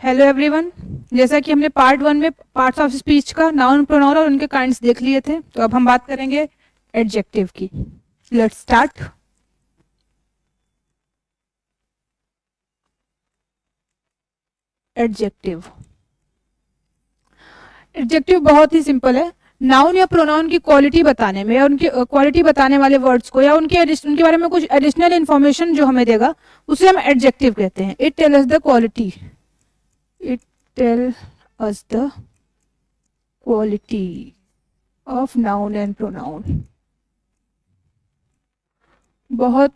Hello everyone. जैसा कि हमने पार्ट 1 में पार्ट्स ऑफ स्पीच का नाउन प्रोनाउन और उनके काइंड्स देख लिए थे, तो अब हम बात करेंगे एडजेक्टिव की। Let's start. एडजेक्टिव एडजेक्टिव बहुत ही सिंपल है। नाउन या प्रोनाउन की क्वालिटी बताने में या उनकी क्वालिटी बताने वाले वर्ड्स को या उनके बारे में कुछ एडिशनल इन्फॉर्मेशन जो हमें देगा उसे हम एडजेक्टिव कहते हैं। It tell us the quality it tell us the quality of noun and pronoun। बहुत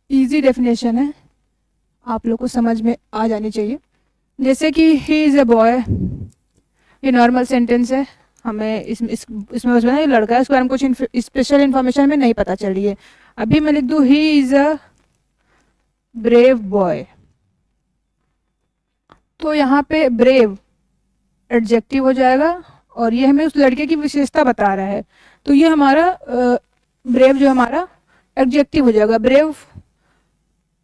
इजी डेफिनेशन है, आप लोग को समझ में आ जानी चाहिए। जैसे कि ही इज़ अ बॉय, ये नॉर्मल सेंटेंस है। हमें इसमें बस बताना ये लड़का है, उसके बारे में कुछ स्पेशल इन्फॉर्मेशन हमें नहीं पता चल रही है। अभी मैं लिख दूँ he is a brave boy, तो यहाँ पे ब्रेव एडजेक्टिव हो जाएगा और ये हमें उस लड़के की विशेषता बता रहा है, तो ये हमारा ब्रेव जो हमारा एडजेक्टिव हो जाएगा। ब्रेव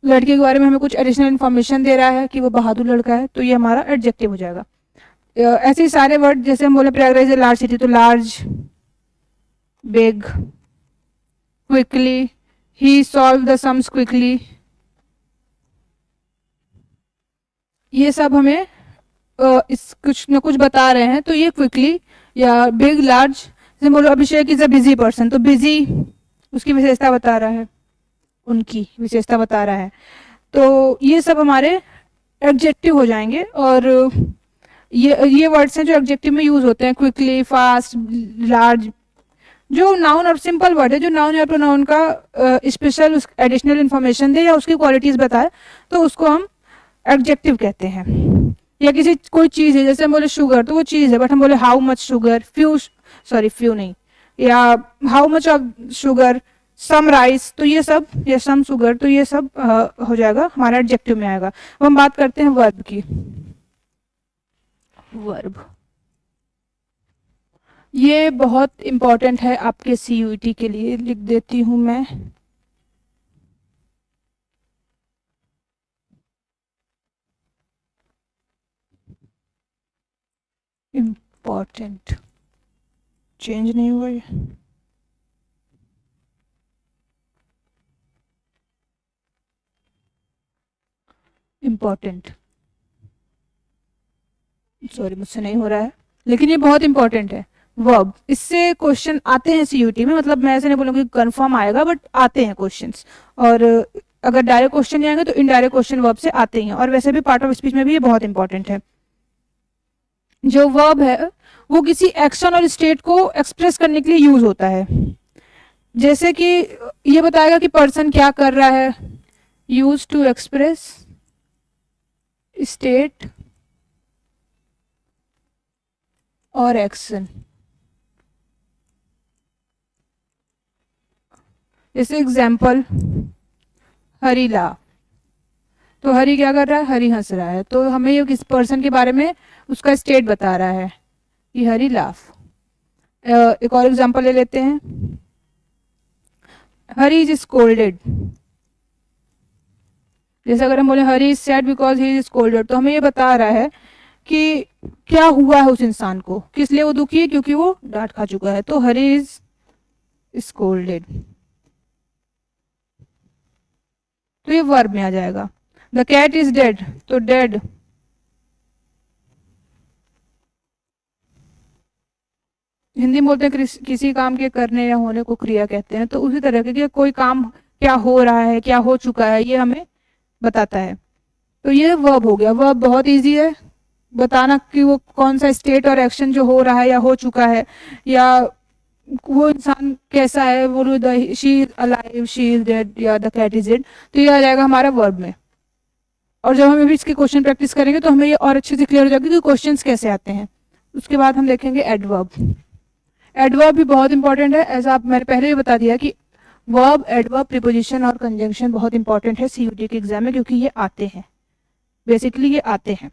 लड़के के बारे में हमें कुछ एडिशनल इन्फॉर्मेशन दे रहा है कि वो बहादुर लड़का है, तो ये हमारा एडजेक्टिव हो जाएगा। ऐसे ही सारे वर्ड, जैसे हम बोले प्रयागराज लार्ज सिटी, तो large, big, quickly, he solve the sums quickly, ये सब हमें इस कुछ न कुछ बता रहे हैं। तो ये क्विकली या बिग, लार्ज, जैसे बोलो अभिषेक इज अ बिजी पर्सन, तो बिजी उसकी विशेषता बता रहा है, उनकी विशेषता बता रहा है। तो ये सब हमारे एडजेक्टिव हो जाएंगे। और ये वर्ड्स हैं जो एडजेक्टिव में यूज होते हैं, क्विकली, फास्ट, लार्ज। जो नाउन और सिंपल वर्ड है, जो नाउन या प्रोनाउन का स्पेशल एडिशनल इन्फॉर्मेशन दे या उसकी क्वालिटीज बताए, तो उसको हम एडजेक्टिव कहते हैं। या किसी कोई चीज है, जैसे हम बोले शुगर, तो वो चीज है, बट हम बोले हाउ मच शुगर, फ्यू नहीं, या how much of sugar, some rice, तो ये सब, या सम शुगर, तो ये सब हो जाएगा हमारा एडजेक्टिव में आएगा। अब हम बात करते हैं वर्ब की। वर्ब ये बहुत इंपॉर्टेंट है आपके CUET के लिए, लिख देती हूं मैं। इम्पॉर्टेंट चेंज नहीं हुआ ये, इम्पॉर्टेंट, सॉरी मुझसे नहीं हो रहा है, लेकिन ये बहुत इंपॉर्टेंट है। वर्ब, इससे क्वेश्चन आते हैं CUET में, मतलब मैं ऐसे नहीं बोलूँगी कंफर्म आएगा, बट आते हैं क्वेश्चंस। और अगर डायरेक्ट क्वेश्चन नहीं आएंगे तो इनडायरेक्ट क्वेश्चन वर्ब से आते हैं। और वैसे भी पार्ट ऑफ स्पीच में भी ये बहुत इंपॉर्टेंट है। जो वर्ब है वो किसी एक्शन और स्टेट को एक्सप्रेस करने के लिए यूज होता है। जैसे कि ये बताएगा कि पर्सन क्या कर रहा है, यूज टू एक्सप्रेस स्टेट और एक्शन। जैसे एग्जाम्पल, हरी लाफ, तो हरी क्या कर रहा है, हरी हंस रहा है, तो हमें ये किस पर्सन के बारे में उसका स्टेट बता रहा है कि हरी लाफ। एक और एग्जांपल ले लेते हैं, हरी इज स्कोल्डेड। जैसे अगर हम बोले Hari is sad because he is scolded, तो हमें ये बता रहा है कि क्या हुआ है उस इंसान को, किस लिए वो दुखी है, क्योंकि वो डांट खा चुका है, तो हरी इज स्कोल्डेड, तो ये वर्ब में आ जाएगा। द कैट इज डेड, तो डेड, हिंदी में बोलते हैं किसी काम के करने या होने को क्रिया कहते हैं, तो उसी तरह के कोई काम क्या हो रहा है, क्या हो चुका है, ये हमें बताता है। तो ये वर्ब हो गया। वर्ब बहुत इजी है बताना कि वो कौन सा स्टेट और एक्शन जो हो रहा है या हो चुका है, या वो इंसान कैसा है, वो she is alive, she is dead, या द कैट इज डेड, तो ये आ जाएगा हमारा वर्ब में। और जब हम भी इसके क्वेश्चन प्रैक्टिस करेंगे तो हमें ये और अच्छे से क्लियर हो जाएगा कि क्वेश्चंस कैसे आते हैं। उसके बाद हम देखेंगे एडवर्ब। एडवर्ब भी बहुत इंपॉर्टेंट है, ऐसा आप मैंने पहले भी बता दिया कि वर्ब, एडवर्ब, प्रीपोजिशन और कंजंक्शन बहुत इंपॉर्टेंट है CUET के एग्जाम में, क्योंकि ये आते हैं, बेसिकली ये आते हैं।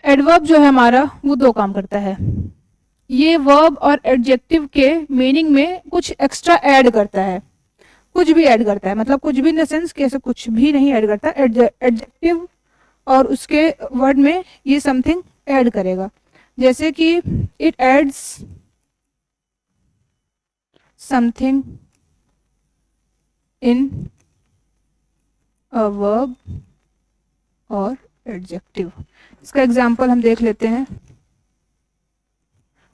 एडवर्ब जो है हमारा वो दो काम करता है। ये वर्ब और एडजेक्टिव के मीनिंग में कुछ एक्स्ट्रा ऐड करता है, कुछ भी ऐड करता है, मतलब कुछ भी इन द सेंस कैसे कुछ भी नहीं ऐड करता। एडजेक्टिव और उसके वर्ड में ये समथिंग ऐड करेगा, जैसे कि it adds something in a verb और एडजेक्टिव। इसका एग्जाम्पल हम देख लेते हैं।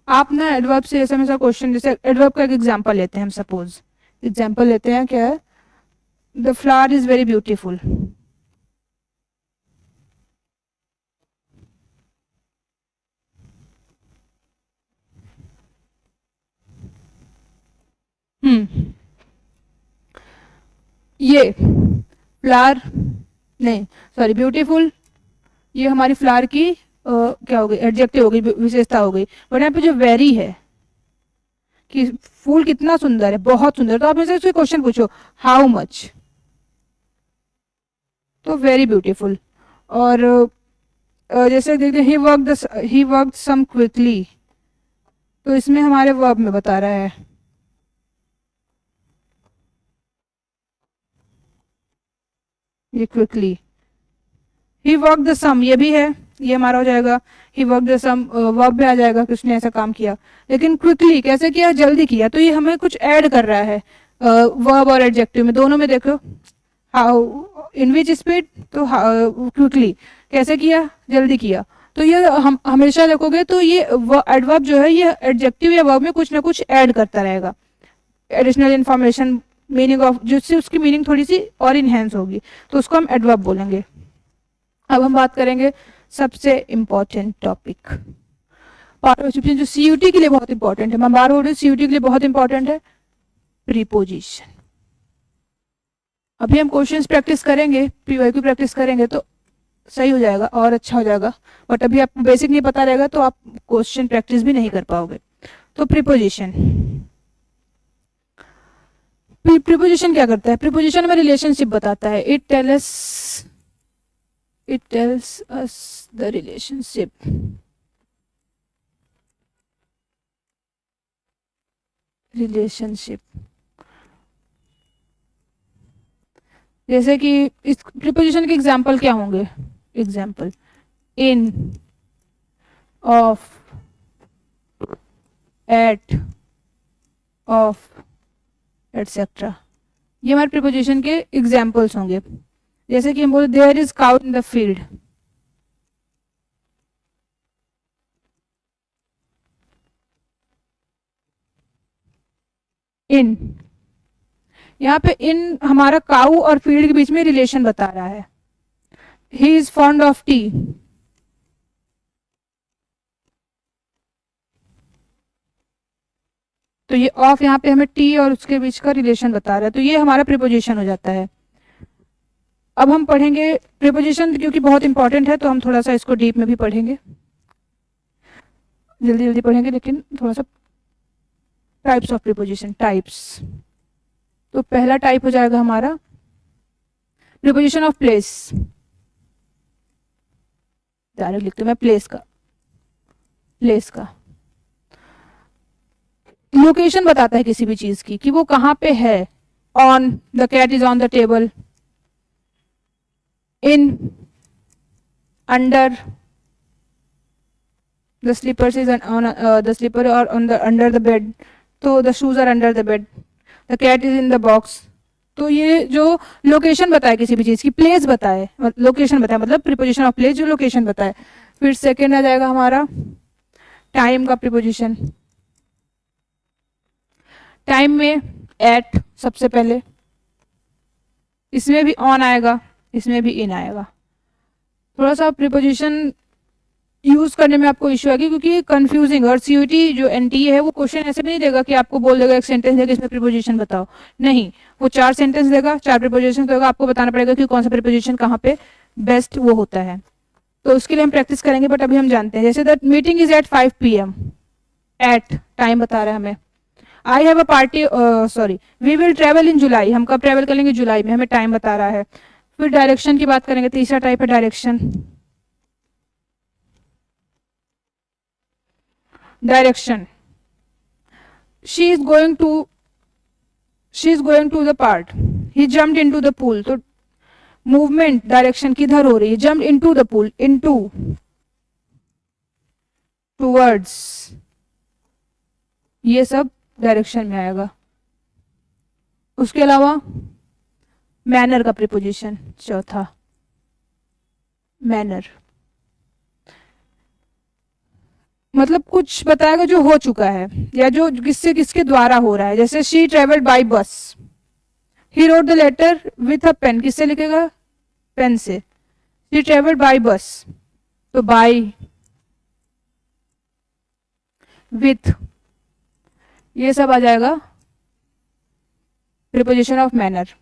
आप ना एडवर्ब से ऐसा हमेशा क्वेश्चन, जैसे एडवर्ब का एक एग्जाम्पल लेते हैं हम, सपोज एग्जाम्पल लेते हैं, क्या है, the flower is very beautiful. ये फ्लावर नहीं, सॉरी, ब्यूटीफुल, ये हमारी फ्लावर की क्या हो गई, एडजेक्टिव हो गई, विशेषता हो गई। बट यहाँ पे जो वेरी है कि फूल कितना सुंदर है, बहुत सुंदर, तो आप मुझसे उससे क्वेश्चन पूछो हाउ मच, तो वेरी ब्यूटीफुल। और जैसे देखते हैं ही वर्क सम क्विकली, तो इसमें हमारे वर्ब में बता रहा है, ये क्विकली। ही वर्क द सम, ये भी है, ये हमारा हो जाएगा ही वर्क द सम, वर्ब में आ जाएगा कि उसने ऐसा काम किया। लेकिन क्विकली कैसे किया, जल्दी किया, तो ये हमें कुछ ऐड कर रहा है वर्ब और एडजेक्टिव में, दोनों में। देखो हाउ, इन विच स्पीड, तो क्विकली कैसे किया, जल्दी किया। तो ये हम हमेशा देखोगे तो ये एडवर्ब जो है ये एडजेक्टिव या वर्ब में कुछ ना कुछ ऐड करता रहेगा, एडिशनल इन्फॉर्मेशन, मीनिंग ऑफ, जिससे उसकी मीनिंग थोड़ी सी और इनहेंस होगी, तो उसको हम एडवर्ब बोलेंगे। अब हम बात करेंगे सबसे इम्पोर्टेंट टॉपिक, पार्टिसिपेशन, जो सीयूटी के लिए बहुत इंपॉर्टेंट है, मैं बार बोल रही हूँ, सीयूटी के लिए बहुत इंपॉर्टेंट है, प्रीपोजिशन। अभी हम क्वेश्चंस प्रैक्टिस करेंगे, पीवाईक्यू प्रैक्टिस करेंगे तो सही हो जाएगा और अच्छा हो जाएगा। बट अभी आपको बेसिक नहीं पता रहेगा तो आप क्वेश्चन प्रैक्टिस भी नहीं कर पाओगे। तो प्रीपोजिशन, प्रीपोजिशन क्या करता है, प्रीपोजिशन में रिलेशनशिप बताता है। It tells us the relationship, जैसे कि इस प्रीपोजिशन के एग्जाम्पल क्या होंगे, example in, of, at, of, etcetera, ये हमारे प्रीपोजिशन के एग्जाम्पल्स होंगे। जैसे कि हम बोले there is cow in the field, in, यहाँ पे इन हमारा काउ और फील्ड के बीच में रिलेशन बता रहा है। He is fond of T, तो ये ऑफ यहाँ पे हमें टी और उसके बीच का रिलेशन बता रहा है, तो ये हमारा प्रीपोजिशन हो जाता है। अब हम पढ़ेंगे प्रीपोजिशन, क्योंकि बहुत इंपॉर्टेंट है तो हम थोड़ा सा इसको डीप में भी पढ़ेंगे, जल्दी जल्दी पढ़ेंगे, लेकिन थोड़ा सा। टाइप्स ऑफ प्रीपोजिशन, टाइप्स, तो पहला टाइप हो जाएगा हमारा प्रीपोजिशन ऑफ प्लेस, डायरेक्ट लिखते मैं, प्लेस का लोकेशन बताता है किसी भी चीज की कि वो कहाँ पे है। On, the cat is on the table, in, under, the slippers is on the slipper और on the under the bed, तो the shoes are under the bed, the cat is in the box. तो ये जो location बताए किसी भी चीज की, प्लेस बताए, लोकेशन बताए, मतलब प्रीपोजिशन ऑफ प्लेस जो लोकेशन बताए। फिर सेकेंड आ जाएगा हमारा टाइम का प्रीपोजिशन, टाइम में एट सबसे पहले, इसमें भी ऑन आएगा, इसमें भी इन आएगा। थोड़ा सा प्रीपोजिशन यूज करने में आपको इश्यू आएगी क्योंकि कंफ्यूजिंग, और सीयूटी जो एनटीए है वो क्वेश्चन ऐसे नहीं देगा कि आपको बोल देगा एक सेंटेंस देगा इसमें प्रीपोजिशन बताओ, नहीं, वो 4 सेंटेंस देगा, 4 प्रीपोजिशन देगा, आपको बताना पड़ेगा कि कौन सा प्रीपोजिशन कहाँ पे बेस्ट वो होता है। तो उसके लिए हम प्रैक्टिस करेंगे, बट अभी हम जानते हैं, जैसे that meeting is at 5 PM, at time बता रहा है हमें। I have a party, sorry, we will travel in July, हम कब ट्रेवल करेंगे, जुलाई में, हमें टाइम बता रहा है। फिर डायरेक्शन की बात करेंगे, तीसरा टाइप है direction, direction, she is going to the park, he jumped into the pool, तो मूवमेंट डायरेक्शन किधर हो रही है, jump into the pool, into, towards, ये सब डायरेक्शन में आएगा। उसके अलावा मैनर का प्रीपोजिशन चौथा, मैनर मतलब कुछ बताएगा जो हो चुका है या जो किससे किसके द्वारा हो रहा है। जैसे she travelled by bus, he wrote the letter with a pen, किससे लिखेगा, पेन से। शी ट्रेवल्ड बाय बस, तो बाय, विथ, ये सब आ जाएगा प्रीपोजिशन ऑफ मैनर।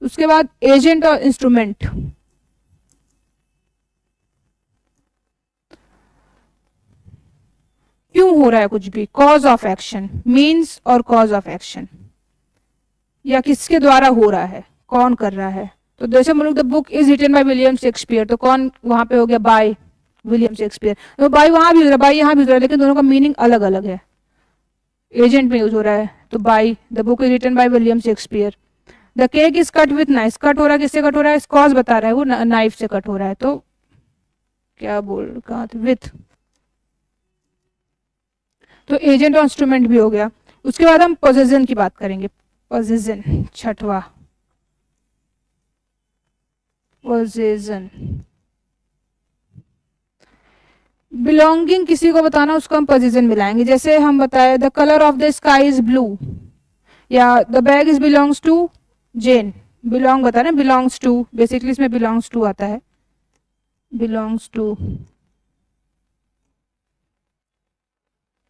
उसके बाद एजेंट और इंस्ट्रूमेंट, क्यों हो रहा है कुछ भी, कॉज ऑफ एक्शन, मीन्स और कॉज ऑफ एक्शन, या किसके द्वारा हो रहा है, कौन कर रहा है। तो जैसे हम लोग the book is written by William Shakespeare, तो कौन वहां पे हो गया, बाय विलियम शेक्सपियर। तो बाय वहां भी हो रहा है, बाय यहाँ भी हो रहा है, लेकिन दोनों का मीनिंग अलग अलग है। एजेंट में यूज हो रहा है तो by, the book is written by William Shakespeare. The cake is cut with knife, cut हो रहा है किससे कट हो रहा है, कॉज बता रहा है, वो नाइफ से कट हो रहा है, तो क्या बोल कहा विथ, तो एजेंट और इंस्ट्रूमेंट भी हो गया। उसके बाद हम पोजेशन की बात करेंगे, पोजेशन छठवा, पोजेशन बिलोंगिंग किसी को बताना, उसको हम पोजीशन मिलाएंगे। जैसे हम बताए the colour of the sky is blue, या the bag is belongs to Jane, belong बता रहे, बिलोंग्स टू, बेसिकली इसमें बिलोंग्स टू आता है, बिलोंग्स टू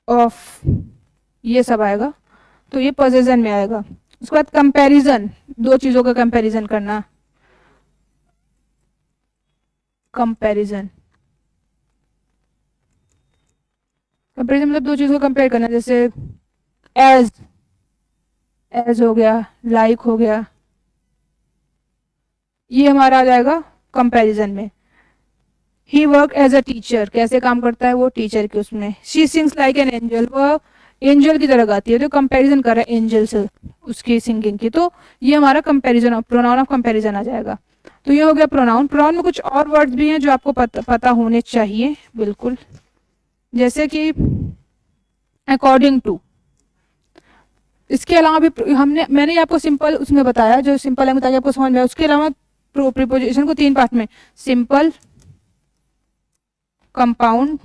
ऑफ, ये सब आएगा, तो ये पोजीशन में आएगा। उसके बाद कंपैरिजन, दो चीजों का कंपैरिजन करना, कंपैरिजन, कंपैरिजन मतलब दो चीजों को कंपेयर करना। जैसे एज, एज हो गया, लाइक हो गया, ये हमारा आ जाएगा कंपैरिजन में। ही वर्क एज अ टीचर, कैसे काम करता है वो, टीचर के उसमें। She sings like an angel, वह एंजल की तरह गाती है, तो कंपैरिजन कर रहा है एंजल से उसकी सिंगिंग की, तो ये हमारा comparison of, pronoun of comparison आ जाएगा। तो ये हो गया प्रोनाउन। प्रोनाउन में कुछ और वर्ड्स भी हैं जो आपको पता होने चाहिए बिल्कुल, जैसे कि अकॉर्डिंग टू। इसके अलावा भी मैंने आपको सिंपल उसमें बताया, जो सिंपल है ताकि आपको समझ में आए। उसके अलावा प्रीपोजिशन को तीन पार्ट में, सिंपल, कंपाउंड,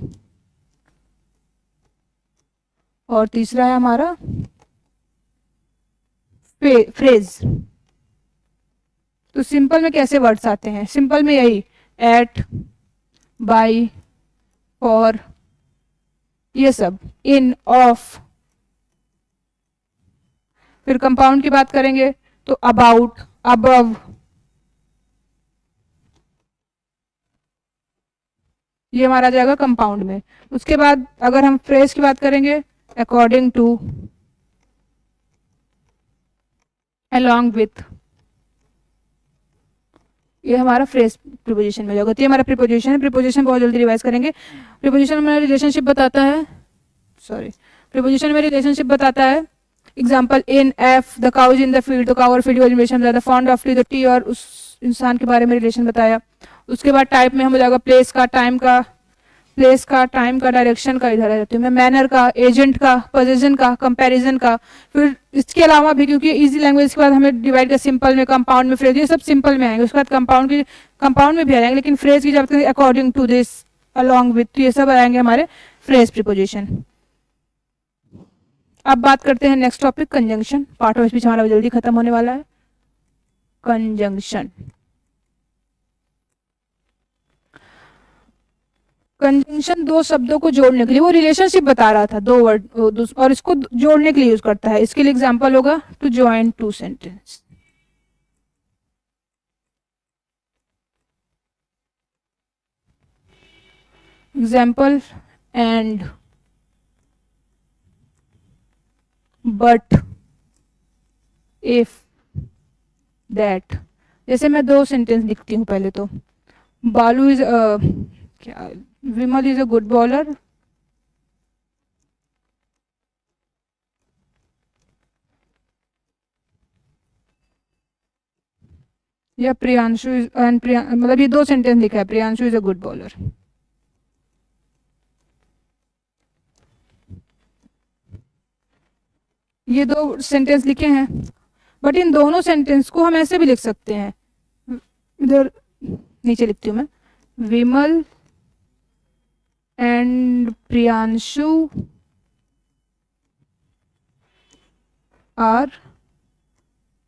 और तीसरा है हमारा फ्रेज। तो सिंपल में कैसे वर्ड्स आते हैं, सिंपल में यही एट, बाय, फॉर, ये सब, इन, ऑफ। फिर कंपाउंड की बात करेंगे तो अबाउट, अबव, ये हमारा जाएगा कंपाउंड में। उसके बाद अगर हम फ्रेज की बात करेंगे, अकॉर्डिंग टू, अलोंग विथ, ये हमारा फ्रेज प्रीपोजिशन में जाएगा। तो ये हमारा प्रीपोजिशन है। प्रीपोजिशन बहुत जल्दी रिवाइज करेंगे। प्रीपोजिशन में रिलेशनशिप बताता है, सॉरी, प्रीपोजिशन में रिलेशनशिप बताता है। Example in F, the cow is in the field, तो काउ और फील्ड रिलेशन बताया। Fond of T, the T और उस इंसान के बारे में रिलेशन बताया। उसके बाद टाइप में हम जाएगा प्लेस का, टाइम का, प्लेस का, टाइम का, डायरेक्शन का, इधर आ जाती हूँ मैं, मैनर का, एजेंट का, पोजीशन का, कंपैरिजन का। फिर इसके अलावा भी, क्योंकि इजी लैंग्वेज के बाद हमें डिवाइड कर सिंपल में, कंपाउंड में, फ्रेज, ये सब सिंपल में आएंगे। उसके बाद कंपाउंड में भी आ जाएंगे, लेकिन फ्रेज की जब according to this, along with, तो ये सब आएंगे हमारे फ्रेज प्रीपोजिशन। अब बात करते हैं next topic, conjunction. Part of speech हमारा जल्दी खत्म होने वाला है। कंजंक्शन, कंजंक्शन दो शब्दों को जोड़ने के लिए, वो रिलेशनशिप बता रहा था, दो वर्ड, और इसको जोड़ने के लिए यूज करता है। इसके लिए एग्जांपल होगा to join two sentence. Example and, but, if, that. जैसे मैं दो सेंटेंस लिखती हूँ पहले तो, बालू इज क्या, विमल इज अ गुड बॉलर, या प्रियांशु एंड मतलब ये 2 सेंटेंस लिखा है, Priyanshu is a good bowler. ये 2 सेंटेंस लिखे हैं, बट इन दोनों सेंटेंस को हम ऐसे भी लिख सकते हैं, इधर नीचे लिखती हूँ मैं, Vimal and Priyanshu are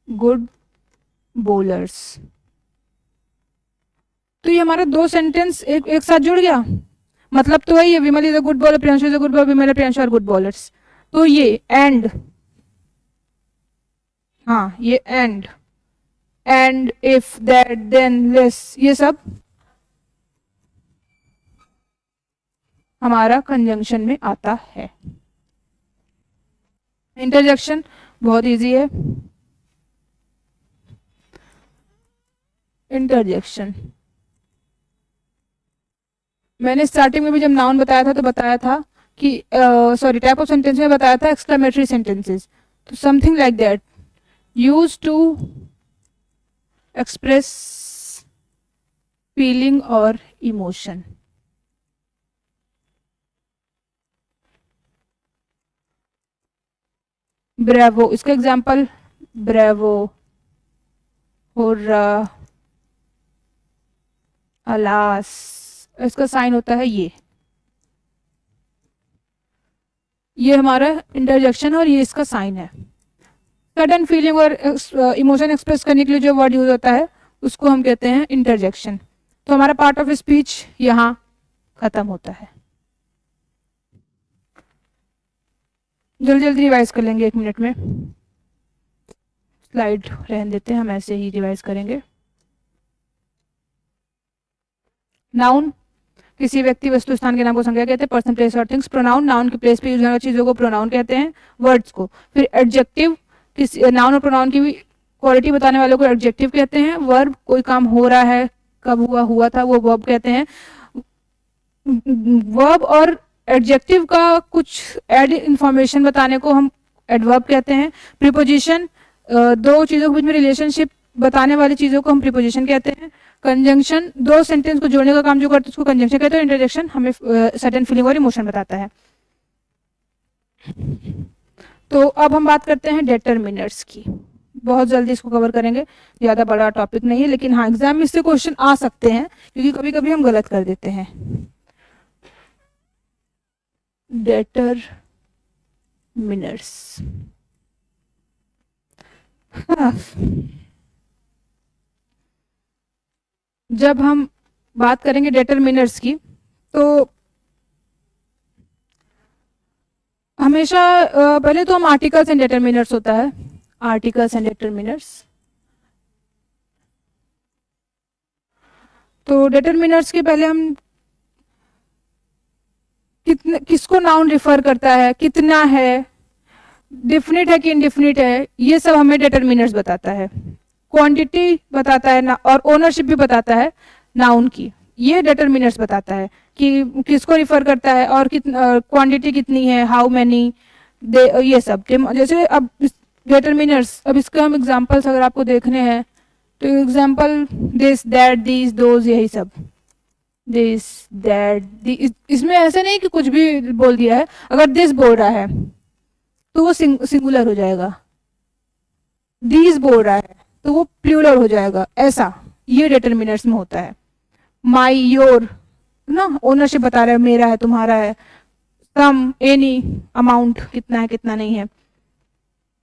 good bowlers. तो ये हमारा 2 सेंटेंस एक साथ जुड़ गया, मतलब तो वही है, Vimal is a good bowler, Priyanshu is a good bowler, Vimal Priyanshu are good bowlers. तो ये एंड, हाँ ये and if that then less, ये सब हमारा कंजंक्शन में आता है। इंटरजेक्शन बहुत इजी है। इंटरजेक्शन मैंने स्टार्टिंग में भी जब नाउन बताया था तो बताया था कि सॉरी टाइप ऑफ सेंटेंस में बताया था एक्सक्लेमेटरी सेंटेंसेस, तो something like that, use to express feeling और इमोशन। ब्रेवो, इसका एग्जाम्पल ब्रेवो, हुर्रा, अलास, इसका साइन होता है ये हमारा इंटरजेक्शन और ये इसका साइन है। सडन फीलिंग और इमोशन एक्सप्रेस करने के लिए जो वर्ड यूज होता है उसको हम कहते हैं इंटरजेक्शन। तो हमारा पार्ट ऑफ स्पीच यहाँ खत्म होता है। जल्दी जल्दी रिवाइज कर लेंगे 1 मिनट में, स्लाइड रहने देते हैं, हम ऐसे ही रिवाइज करेंगे। नाउन किसी व्यक्ति वस्तु स्थान के नाम को संज्ञा कहते हैं, पर्सन प्लेस और थिंग्स। प्रोनाउन नाउन की प्लेस पे यूज होने वाली चीजों को प्रोनाउन कहते हैं, वर्ड्स को। फिर एडजेक्टिव किसी नाउन और प्रोनाउन की क्वालिटी बताने वालों को एडजेक्टिव कहते हैं। वर्ब कोई काम हो रहा है, कब हुआ था, वो वर्ब कहते हैं। वर्ब और एडजेक्टिव का कुछ एड इंफॉर्मेशन बताने को हम एडवर्ब कहते हैं। प्रीपोजिशन 2 चीजों के बीच में रिलेशनशिप बताने वाली चीजों को हम प्रीपोजिशन कहते हैं। कंजंक्शन 2 सेंटेंस को जोड़ने का काम जो करते हैं उसको कंजंक्शन कहते हैं। इंटरजेक्शन हमें सर्टेन फीलिंग और इमोशन बताता है। तो अब हम बात करते हैं डेटरमिनर्स की, बहुत जल्दी इसको कवर करेंगे, ज़्यादा बड़ा टॉपिक नहीं है, लेकिन हाँ एग्जाम में इससे क्वेश्चन आ सकते हैं क्योंकि कभी कभी हम गलत कर देते हैं। डेटरमिनर्स, हाँ, जब हम बात करेंगे डेटरमिनर्स की तो हमेशा पहले तो हम आर्टिकल्स एंड डेटरमिनर्स होता है, आर्टिकल्स एंड डेटरमिनर्स। तो डेटरमिनर्स के पहले हम किसको नाउन रिफर करता है, कितना है, डिफिनिट है कि इनडिफिनिट है, ये सब हमें डेटरमिनर्स बताता है। क्वांटिटी बताता है ना, और ओनरशिप भी बताता है नाउन की, ये डेटरमिनर्स बताता है कि किसको रिफर करता है और क्वांटिटी कितनी है, हाउ मैनी, ये सब। जैसे अब डेटरमिनर्स, अब इसके हम एग्जांपल्स अगर आपको देखने हैं तो example this that these those, यही सब, दिस दैट, इसमें ऐसे नहीं कि कुछ भी बोल दिया है। अगर दिस बोल रहा है तो वो सिंगुलर हो जाएगा, दीज बोल रहा है तो वो प्लूरल हो जाएगा, ऐसा ये डेटरमिनर्स में होता है। माई, योर ना, ओनरशिप बता रहा है, मेरा है, तुम्हारा है। सम, एनी, अमाउंट, कितना है कितना नहीं है।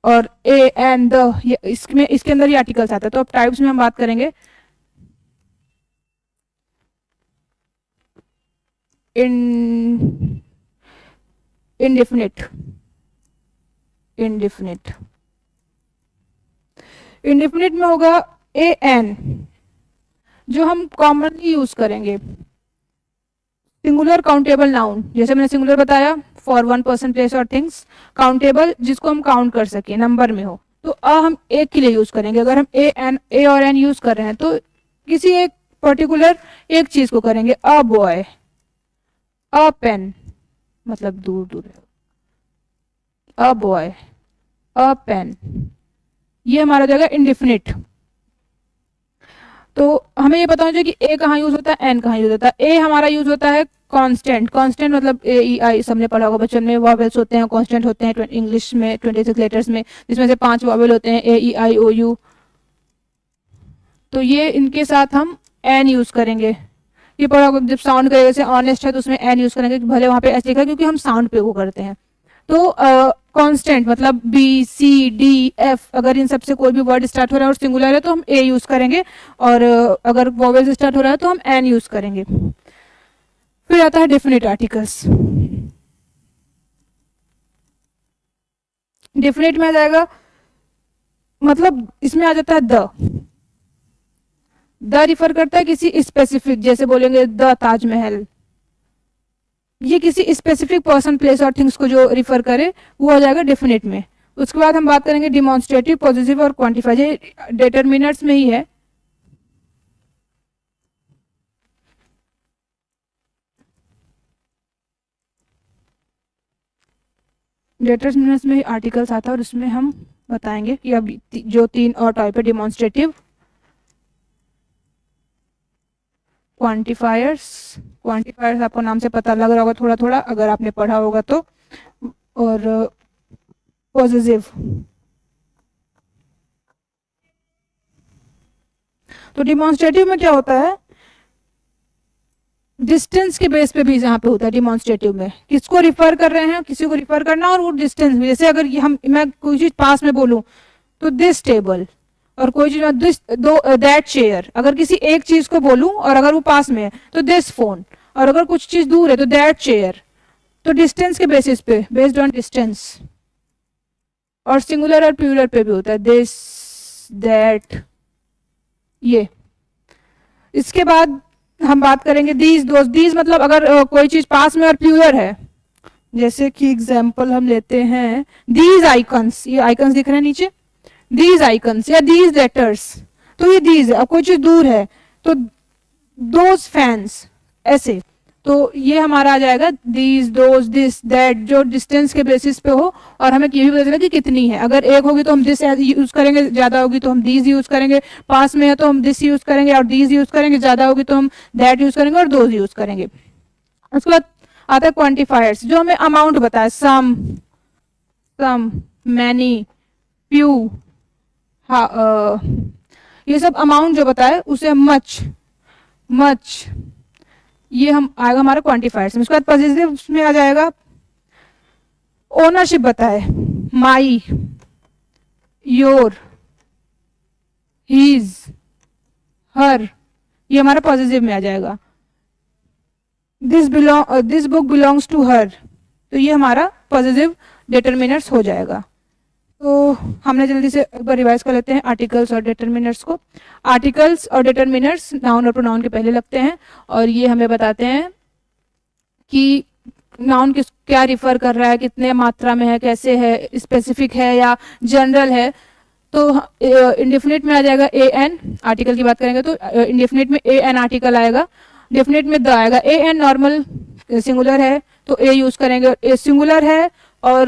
और ए एंड द, इसके अंदर ही आर्टिकल्स आता है। तो अब टाइप्स में हम बात करेंगे। इंडेफिनिट, इंडेफिनिट, इंडेफिनिट में होगा ए एन, जो हम कॉमनली यूज करेंगे। सिंगुलर काउंटेबल नाउन, जैसे मैंने सिंगुलर बताया फॉर 1 पर्सन प्लेस और थिंग्स। काउंटेबल जिसको हम काउंट कर सके, नंबर में हो, तो हम एक के लिए यूज करेंगे। अगर हम ए और एन यूज कर रहे हैं तो किसी एक पर्टिकुलर एक चीज को करेंगे। अ बॉय, अ पेन, मतलब दूर दूर है, अ बॉय, अ पेन, ये हमारा हो जाएगा इंडेफिनिट। तो हमें ये पता होना चाहिए कि ए कहाँ यूज होता है, एन कहाँ यूज होता है। ए हमारा यूज होता है कांस्टेंट, कांस्टेंट मतलब ए ई आई सबने पढ़ा होगा बच्चन में, वॉवेल्स होते हैं, कांस्टेंट होते हैं इंग्लिश में 26 लेटर्स में, जिसमें से 5 वॉवेल होते हैं ए ई आई ओ यू। तो ये इनके साथ हम एन यूज करेंगे। ये पढ़ा होगा जब साउंड करेगा, जैसे ऑनेस्ट है तो उसमें एन यूज करेंगे, भले वहां पे एस लिखा है क्योंकि हम साउंड पे वो करते हैं। तो कांस्टेंट मतलब बी सी डी एफ, अगर इन सबसे कोई भी वर्ड स्टार्ट हो रहा है और सिंगुलर है तो हम ए यूज करेंगे, और अगर वॉवेल से स्टार्ट हो रहा है तो हम एन यूज करेंगे। फिर आता है डेफिनेट आर्टिकल्स। डेफिनेट में आ जाएगा, मतलब इसमें आ जाता है द रिफर करता है किसी स्पेसिफिक, जैसे बोलेंगे द ताजमहल, ये किसी स्पेसिफिक पर्सन प्लेस और थिंग्स को जो रिफर करे वो आ जाएगा डेफिनेट में। उसके बाद हम बात करेंगे डिमॉन्स्ट्रेटिव, पॉजिटिव और क्वांटिफाई, ये डिटरमिनर्स में ही है। डिटरमिनर्स में ही आर्टिकल्स आता है और उसमें हम बताएंगे कि अब जो 3 और टाइप है, डिमॉन्स्ट्रेटिव, क्वांटिफायर्स, क्वांटिफायर्स आपको नाम से पता लग रहा होगा थोड़ा थोड़ा अगर आपने पढ़ा होगा तो, और पॉजिटिव। तो डिमॉन्स्ट्रेटिव में क्या होता है, डिस्टेंस के बेस पे भी यहाँ पे होता है। डिमॉन्स्ट्रेटिव में किसको रिफर कर रहे हैं, किसी को रिफर करना, और वो डिस्टेंस भी, जैसे अगर मैं कोई चीज पास में बोलूं तो दिस टेबल, और कोई चीज दिस दैट चेयर, अगर किसी एक चीज को बोलूं और अगर वो पास में है तो दिस फोन, और अगर कुछ चीज दूर है तो दैट चेयर। तो डिस्टेंस के बेसिस पे, बेस्ड ऑन डिस्टेंस। और सिंगुलर और प्लूरल पे भी होता है, दिस दैट ये। इसके बाद हम बात करेंगे दीज दोस्त। दीज मतलब अगर कोई चीज पास में और प्लूरल है, जैसे कि एग्जाम्पल हम लेते हैं दीज आइकन्स, ये आइकन्स दिख रहे हैं नीचे, दीज आइकन्स या दीज लेटर्स, तो ये दीज है। अब कोई चीज दूर है तो दोज फैंस, ऐसे। तो ये हमारा आ जाएगा दीज दोज दिस दैट, जो डिस्टेंस के बेसिस पे हो, और हमें ये भी पता चला कि कितनी है। अगर एक होगी तो हम दिस यूज करेंगे, ज्यादा होगी तो हम दीज यूज करेंगे, पास में है तो हम दिस यूज करेंगे और दीज यूज करेंगे, ज्यादा होगी तो हम दैट यूज करेंगे और दोज यूज करेंगे। उसके बाद आता है क्वांटिफायर्स, जो हमें अमाउंट बताए, सम, मैनी, फ्यू, ये सब अमाउंट जो बताए उसे मच, ये हम आएगा हमारा क्वांटिफायर्स में। उसके बाद पॉजिटिव में आ जाएगा ओनरशिप बताए, माई, योर, हीज, हर, ये हमारा पॉजिटिव में आ जाएगा। This book belongs to her, तो ये हमारा पॉजिटिव डिटरमिनर्स हो जाएगा। तो हमने जल्दी से एक बार रिवाइज कर लेते हैं आर्टिकल्स और डिटरमिनर्स को। आर्टिकल्स और डिटरमिनर्स नाउन और प्रोनाउन के पहले लगते हैं, और ये हमें बताते हैं कि नाउन किस क्या रिफर कर रहा है, कितने मात्रा में है, कैसे है, स्पेसिफिक है या जनरल है। तो इंडेफिनिट में आ जाएगा ए एन, आर्टिकल की बात करेंगे तो इंडेफिनिट में ए एन आर्टिकल आएगा, डेफिनेट में द आएगा। ए एन नॉर्मल सिंगुलर है तो ए यूज करेंगे, ए सिंगुलर है और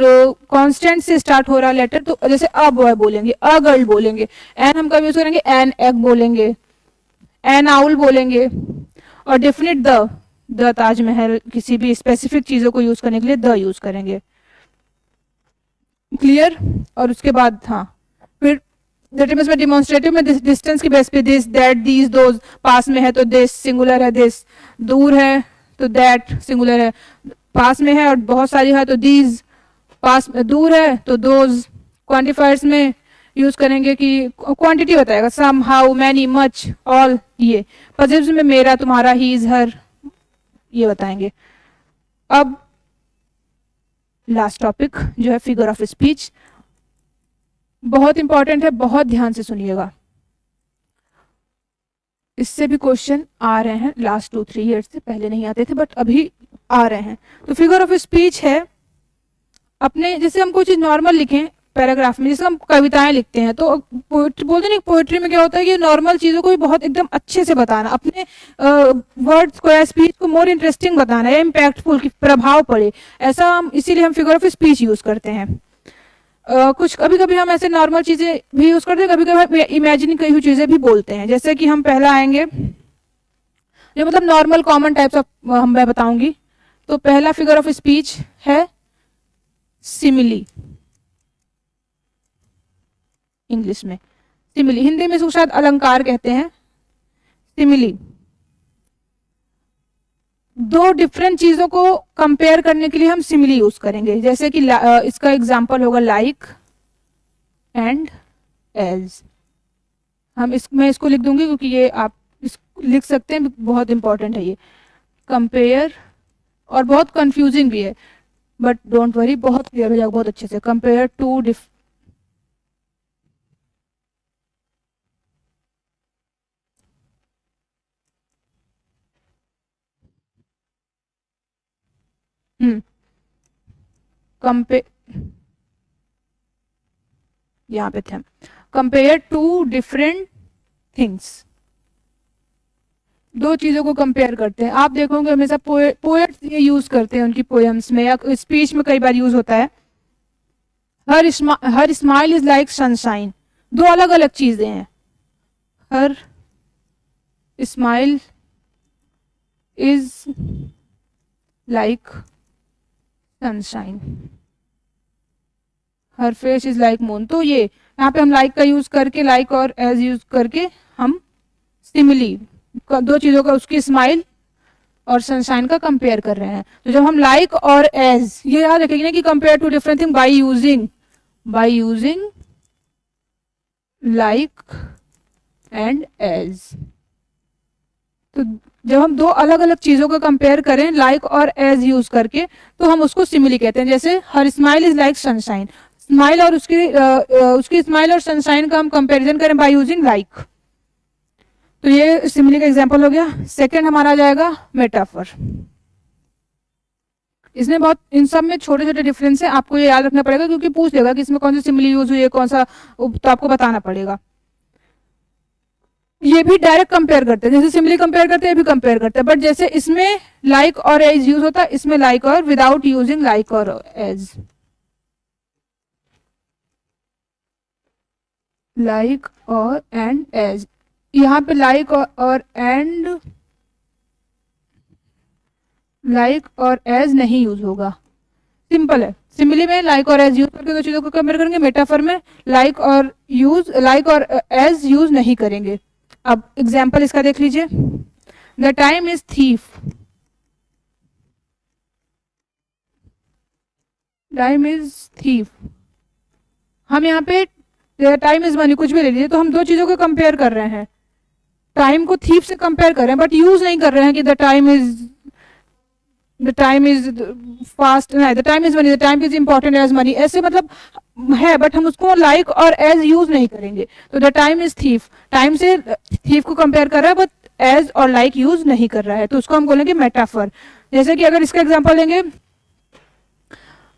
कांस्टेंट से स्टार्ट हो रहा लेटर तो जैसे अ बॉय बोलेंगे, अ गर्ल बोलेंगे। एन हम कब यूज करेंगे, एन एग बोलेंगे, एन आउल बोलेंगे। और डेफिनेट द ताजमहल, किसी भी स्पेसिफिक चीजों को यूज करने के लिए द यूज करेंगे। क्लियर। और उसके बाद हाँ फिर डिटरमिनर्स में डिमॉन्स्ट्रेटिव में डिस्टेंस की बेस पे दिस दैट दीज दोज, पास में है तो दिस सिंगुलर है, दिस दूर है तो दैट सिंगुलर है, पास में है और बहुत सारी है तो दीज, पास दूर है तो दोज। क्वांटिफायर्स में यूज करेंगे कि क्वांटिटी बताएगा, सम, हाउ, मैनी, मच, ऑल। ये पॉजिटिव में मेरा, तुम्हारा, हीज, हर, ये बताएंगे। अब लास्ट टॉपिक जो है फिगर ऑफ स्पीच, बहुत इंपॉर्टेंट है, बहुत ध्यान से सुनिएगा। इससे भी क्वेश्चन आ रहे हैं लास्ट 2-3 ईयर्स से, पहले नहीं आते थे बट अभी आ रहे हैं। तो फिगर ऑफ स्पीच है अपने, जैसे हम कोई चीज नॉर्मल लिखें पैराग्राफ में, जैसे हम कविताएं लिखते हैं तो बोलते नहीं, पोएट्री में क्या होता है कि नॉर्मल चीजों को भी बहुत एकदम अच्छे से बताना, अपने वर्ड्स को या स्पीच को मोर इंटरेस्टिंग बताना या इम्पैक्टफुल, की प्रभाव पड़े, ऐसा हम इसीलिए हम फिगर ऑफ स्पीच यूज करते हैं। कुछ कभी कभी हम ऐसे नॉर्मल चीजें भी यूज करते हैं, कभी कभी इमेजिन कई हुई चीजें भी बोलते हैं। जैसे कि हम पहला आएंगे, जो मतलब नॉर्मल कॉमन टाइप्स ऑफ हम मैं बताऊंगी। तो पहला फिगर ऑफ स्पीच है सिमिली, इंग्लिश में सिमिली, हिंदी में इसको शायद अलंकार कहते हैं। सिमिली दो डिफरेंट चीजों को कंपेयर करने के लिए हम सिमिली यूज करेंगे। जैसे कि इसका एग्जांपल होगा लाइक एंड एज। मैं इसको लिख दूंगी क्योंकि ये आप लिख सकते हैं, बहुत इंपॉर्टेंट है ये। कंपेयर, और बहुत कंफ्यूजिंग भी है, बट डोंट वरी, बहुत क्लियर हो जाएगा बहुत अच्छे से। कंपेयर टू कंपेयर, यहाँ पे थे, कंपेयर टू डिफरेंट थिंग्स। दो चीजों को कंपेयर करते हैं। आप देखोगे हमेशा पोएट्स ये यूज करते हैं उनकी पोएम्स में या स्पीच में, कई बार यूज होता है। Her smile is like sunshine. दो अलग अलग चीजें हैं। Her smile is like sunshine, her face is like moon. तो ये यहाँ पे हम लाइक का यूज करके, लाइक और एज यूज करके हम सिमिली दो चीजों का, उसकी स्माइल और सनशाइन का कंपेयर कर रहे हैं। तो जब हम लाइक और एज, ये याद रखेंगे ना कि compare two different thing by using like and as. तो जब हम दो अलग अलग चीजों का कंपेयर करें लाइक और एज यूज करके, तो हम उसको सिमिली कहते हैं। जैसे her smile is like sunshine, smile और उसकी स्माइल और सनशाइन का हम कंपैरिजन करें बाय यूजिंग लाइक। तो ये सिमिली का एग्जांपल हो गया। सेकंड हमारा आ जाएगा मेटाफर। इसमें बहुत, इन सब में छोटे छोटे डिफरेंस है, आपको ये याद रखना पड़ेगा क्योंकि पूछ लेगा कि इसमें कौन सी सिमिली यूज हुई है, कौन सा, तो आपको बताना पड़ेगा। ये भी डायरेक्ट कंपेयर करते हैं, जैसे सिमिली कंपेयर करते हैं, ये भी कंपेयर करते हैं, बट जैसे इसमें लाइक और एज यूज होता है, इसमें लाइक और विदाउट यूजिंग लाइक और एज। लाइक और एंड एज, यहाँ पे लाइक और एंड, लाइक और एज नहीं यूज होगा, सिंपल है। सिमिली में लाइक और एज यूज करके दो चीजों को कंपेयर करेंगे, मेटाफर में लाइक और एज यूज नहीं करेंगे। अब एग्जाम्पल इसका देख लीजिए। The time is thief, time is thief. हम यहाँ पे टाइम इज मनी कुछ भी ले लीजिए, तो हम दो चीजों को कंपेयर कर रहे हैं। टाइम को थीफ से कंपेयर कर रहे हैं, बट यूज नहीं कर रहे हैं कि द टाइम इज फास्ट, नहीं, the time is money, the time is important as money, ऐसे मतलब है, बट हम उसको लाइक और एज यूज नहीं करेंगे। तो the time is thief, time से थीफ को कंपेयर कर रहा है, बट एज और लाइक यूज नहीं कर रहा है, तो उसको हम बोलेंगे मेटाफर। जैसे कि अगर इसका एग्जांपल लेंगे,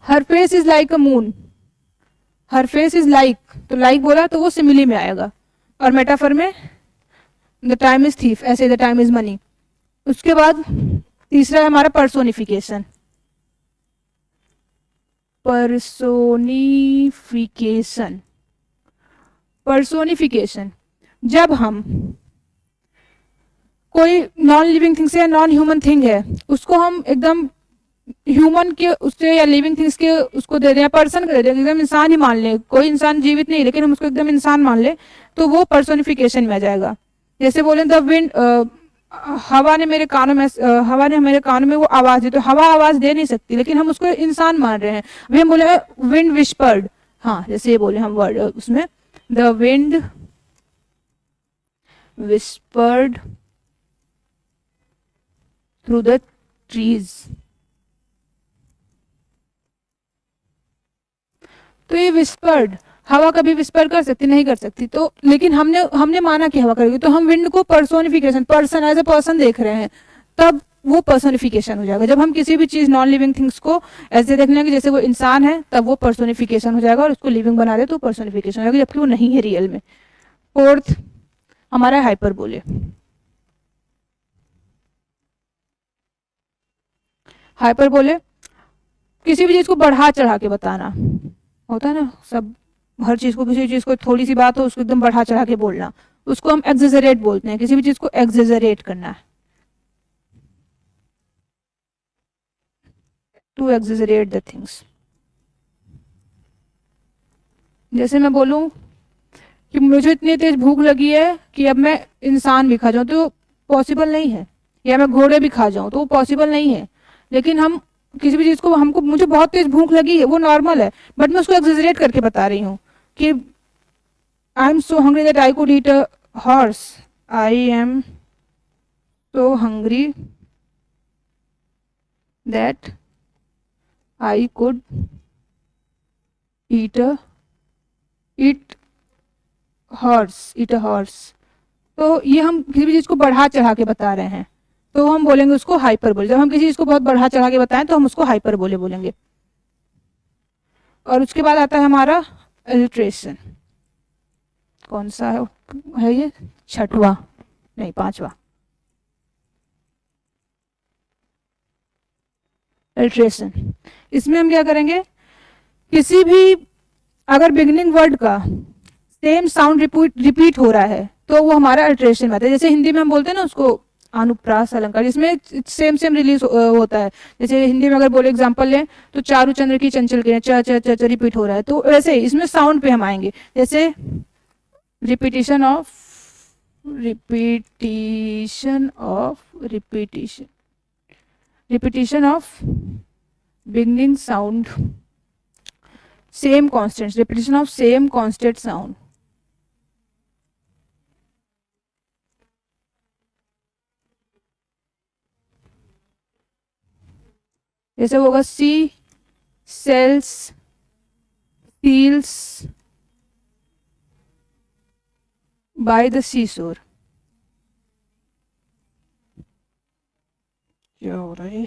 her face is like a moon, her face is like, तो लाइक बोला तो वो सिमिली में आएगा, और मेटाफर में द टाइम इज थीफ, ऐसे द टाइम इज मनी। उसके बाद तीसरा है हमारा पर्सोनिफिकेशन। पर्सोनिफिकेशन, जब हम कोई नॉन लिविंग थिंग्स या नॉन ह्यूमन थिंग है, उसको हम एकदम ह्यूमन के उससे या लिविंग थिंग्स के उसको दे दें, पर्सन को दे दें, एकदम इंसान ही मान ले, कोई इंसान जीवित नहीं लेकिन हम उसको एकदम इंसान मान ले, तो वो पर्सोनिफिकेशन में आ जाएगा। जैसे बोले द विंड, हवा ने मेरे कानों में वो आवाज दी, तो हवा आवाज दे नहीं सकती, लेकिन हम उसको इंसान मान रहे हैं। अभी हम बोले विंड विस्पर्ड, हाँ जैसे ये बोले हम वर्ड उसमें, the wind whispered through the trees. तो ये विस्पर्ड, हवा कभी विस्पर कर सकती, नहीं कर सकती, तो लेकिन हमने माना कि हवा करेगी, तो हम विंड को personification, person as a person देख रहे हैं, तब वो पर्सोनिफिकेशन हो जाएगा। जब हम किसी भी चीज नॉन लिविंग थिंग्स को ऐसे देख लेंगे जैसे वो इंसान है, तब वो पर्सोनिफिकेशन हो जाएगा, और उसको लिविंग बना दे तो पर्सोनिफिकेशन हो जाएगा, जबकि वो नहीं है रियल में। फोर्थ हमारा हाइपरबोले। हाइपरबोले किसी भी चीज को बढ़ा चढ़ा के बताना, होता है ना सब, हर चीज को, किसी चीज को थोड़ी सी बात हो उसको एकदम बढ़ा चढ़ा के बोलना, उसको हम एक्सेजरेट बोलते हैं, किसी भी चीज को एक्सेजरेट करना है, टू एक्सेजरेट द थिंग्स। जैसे मैं बोलूं कि मुझे इतनी तेज भूख लगी है कि अब मैं इंसान भी खा जाऊं, तो पॉसिबल नहीं है, या मैं घोड़े भी खा जाऊं तो वो पॉसिबल नहीं है। लेकिन हम किसी भी चीज को, हमको, मुझे बहुत तेज भूख लगी है वो नॉर्मल है, बट मैं उसको एक्सेजरेट करके बता रही हूँ कि I am so hungry that I could eat a horse, I am so hungry that I could eat a eat eat a horse. तो ये हम किसी भी चीज को बढ़ा चढ़ा के बता रहे हैं, तो हम बोलेंगे उसको हाइपरबोले। जब हम किसी चीज को बहुत बढ़ा चढ़ा के बताएं तो हम उसको हाइपरबोले बोलेंगे। और उसके बाद आता है हमारा अल्ट्रेशन। कौन सा है ये? छठवां, नहीं पांचवा। अल्ट्रेशन, इसमें हम क्या करेंगे, किसी भी अगर बिगिनिंग वर्ड का सेम साउंड रिपीट हो रहा है तो वो हमारा अल्ट्रेशन में आता है। जैसे हिंदी में हम बोलते हैं ना उसको अनुप्रास अलंकार, जिसमें सेम सेम रिलीज होता है। जैसे हिंदी में अगर बोले एग्जांपल लें तो चारू चंद्र की चंचल किरण, च च च च रिपीट हो रहा है, तो वैसे ही इसमें साउंड पे हम आएंगे। जैसे repetition of repetition of repetition repetition of beginning sound, same constant, repetition of same constant sound. जैसे होगा she sells seals by the seashore. क्या हो रहा है?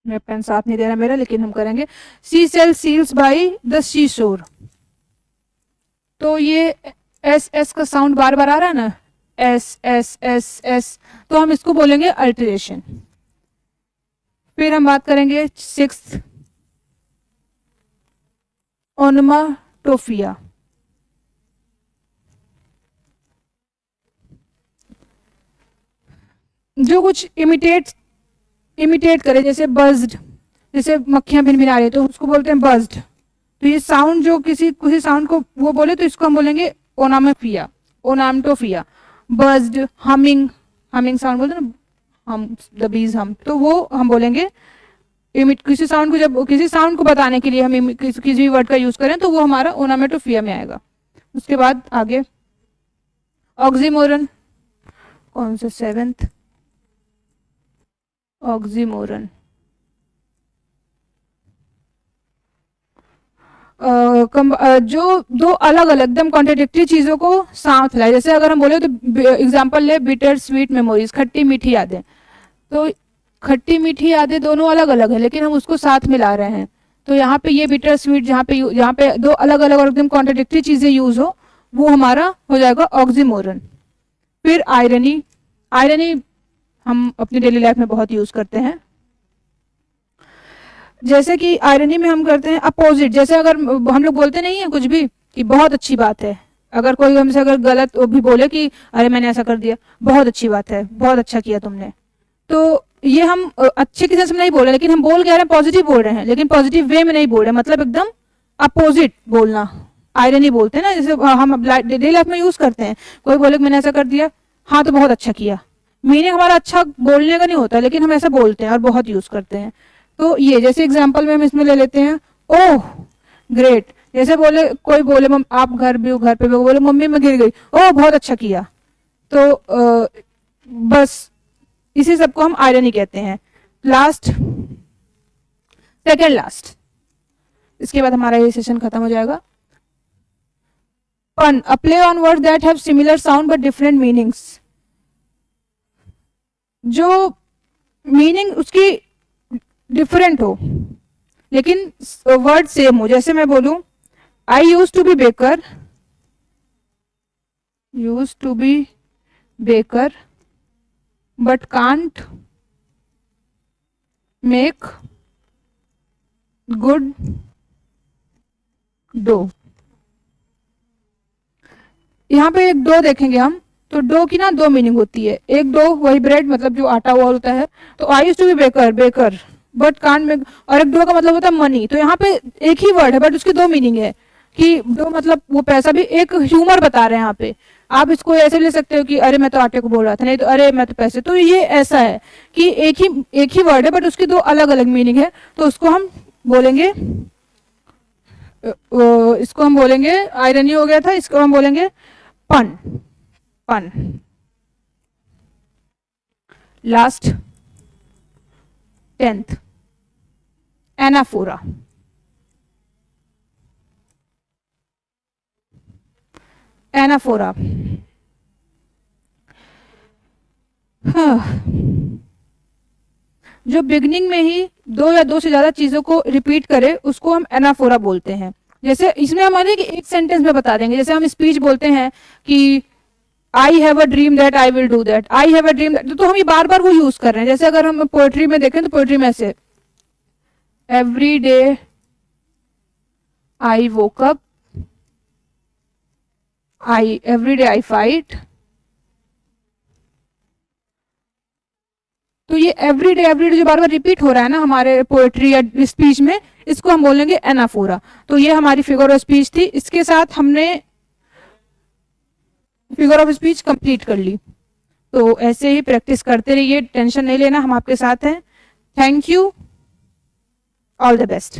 मेरा पेन साथ नहीं दे रहा मेरा, लेकिन हम करेंगे she sell seals by the seashore. तो ये एस एस का साउंड बार बार आ रहा है ना, एस एस एस एस, तो हम इसको बोलेंगे अल्टरेशन। फिर हम बात करेंगे सिक्स्थ, ओनोमाटोफिया। जो कुछ इमिटेट करे, जैसे बज्ड, जैसे मक्खियां भिनभिना रही है तो उसको बोलते हैं बज्ड। तो ये साउंड जो किसी किसी साउंड को वो बोले तो इसको हम बोलेंगे ओनामोफिया, ओनामटोफिया। बज्ड, हमिंग, हमिंग साउंड बोलते हैं ना, हम द बीज हम, तो वो हम बोलेंगे इमिट। किसी साउंड को, जब किसी साउंड को बताने के लिए हम किसी भी वर्ड का यूज करें तो वो हमारा ओनामेटोफिया में आएगा। उसके बाद आगे ऑक्सीमोरन, कौन सा? Seventh, oxymoron. जो दो अलग अलग एकदम कॉन्ट्राडिक्टरी चीजों को साथ लाए। जैसे अगर हम बोले तो एग्जांपल ले, बिटर स्वीट मेमोरीज, खट्टी मीठी यादें। तो खट्टी मीठी यादें दोनों अलग अलग है, लेकिन हम उसको साथ में ला रहे हैं। तो यहाँ पे ये बिटर स्वीट, जहाँ पे दो अलग अलग और एकदम कॉन्ट्राडिक्टरी चीजें यूज हो, वो हमारा हो जाएगा ऑक्सीमोरन। फिर आयरनी, आयरनी हम अपनी डेली लाइफ में बहुत यूज करते हैं। जैसे कि आयरनी में हम करते हैं अपोजिट। जैसे अगर हम लोग बोलते नहीं है कुछ भी कि बहुत अच्छी बात है, अगर कोई हमसे अगर गलत भी बोले कि अरे मैंने ऐसा कर दिया, बहुत अच्छी बात है, बहुत अच्छा किया तुमने, तो ये हम अच्छे के सेंस में नहीं बोल रहे, लेकिन हम बोल कह रहे हैं पॉजिटिव बोल रहे हैं, लेकिन पॉजिटिव वे में नहीं बोल रहे, मतलब एकदम अपोजिट बोलना, आयरनी बोलते हैं ना। जैसे हम डेली लाइफ में यूज करते हैं, कोई बोले मैंने ऐसा कर दिया, हाँ तो बहुत अच्छा किया। मीनिंग हमारा अच्छा बोलने का नहीं होता, लेकिन हम ऐसा बोलते हैं और बहुत यूज करते हैं। तो ये जैसे एग्जाम्पल में हम इसमें ले लेते हैं, ओह ग्रेट। जैसे बोले, कोई बोले आप घर पे बोले मम्मी मैं गिर गई, ओह बहुत अच्छा किया। तो बस इसी सबको हम आयरनी कहते हैं। लास्ट, सेकेंड लास्ट, इसके बाद हमारा ये सेशन खत्म हो जाएगा। Pun, a play on word that have similar sound but different meanings. जो मीनिंग उसकी डिफरेंट हो लेकिन वर्ड सेम हो। जैसे मैं बोलूं I use to be baker, use to be baker but can't make good dough. यहाँ पे एक डो देखेंगे हम, तो डो की ना दो मीनिंग होती है। एक डो वही ब्रेड मतलब जो आटा हुआ होता है, तो I use to be baker, baker but can't make, और एक डो का मतलब होता है मनी। तो यहाँ पे एक ही वर्ड है बट उसकी दो मीनिंग है कि डो मतलब वो पैसा, भी एक ह्यूमर बता रहे हैं यहाँ पे। आप इसको ऐसे ले सकते हो कि अरे मैं तो आटे को बोल रहा था, नहीं तो अरे मैं तो पैसे। तो ये ऐसा है कि एक ही वर्ड है बट उसकी दो अलग अलग मीनिंग है। तो उसको हम बोलेंगे, इसको हम बोलेंगे आयरनी हो गया था, इसको हम बोलेंगे पन, पन। Last 10th anaphora. एनाफोरा, हाँ, जो बिगनिंग में ही दो या दो से ज्यादा चीजों को रिपीट करे उसको हम एनाफोरा बोलते हैं। जैसे इसमें हमारे कि एक सेंटेंस में बता देंगे। जैसे हम स्पीच बोलते हैं कि आई have a dream that I will do that, I have a dream that, तो हम ये बार बार वो यूज कर रहे हैं। जैसे अगर हम पोएट्री में देखें तो पोएट्री में ऐसे every day I woke up, I every day I fight. तो ये एवरी डे जो बार बार रिपीट हो रहा है ना हमारे पोएट्री या स्पीच में, इसको हम बोलेंगे एनाफोरा। तो ये हमारी फिगर ऑफ स्पीच थी। इसके साथ हमने फिगर ऑफ स्पीच कंप्लीट कर ली। तो ऐसे ही प्रैक्टिस करते रहिए, टेंशन नहीं लेना, हम आपके साथ हैं। Thank you, all the best.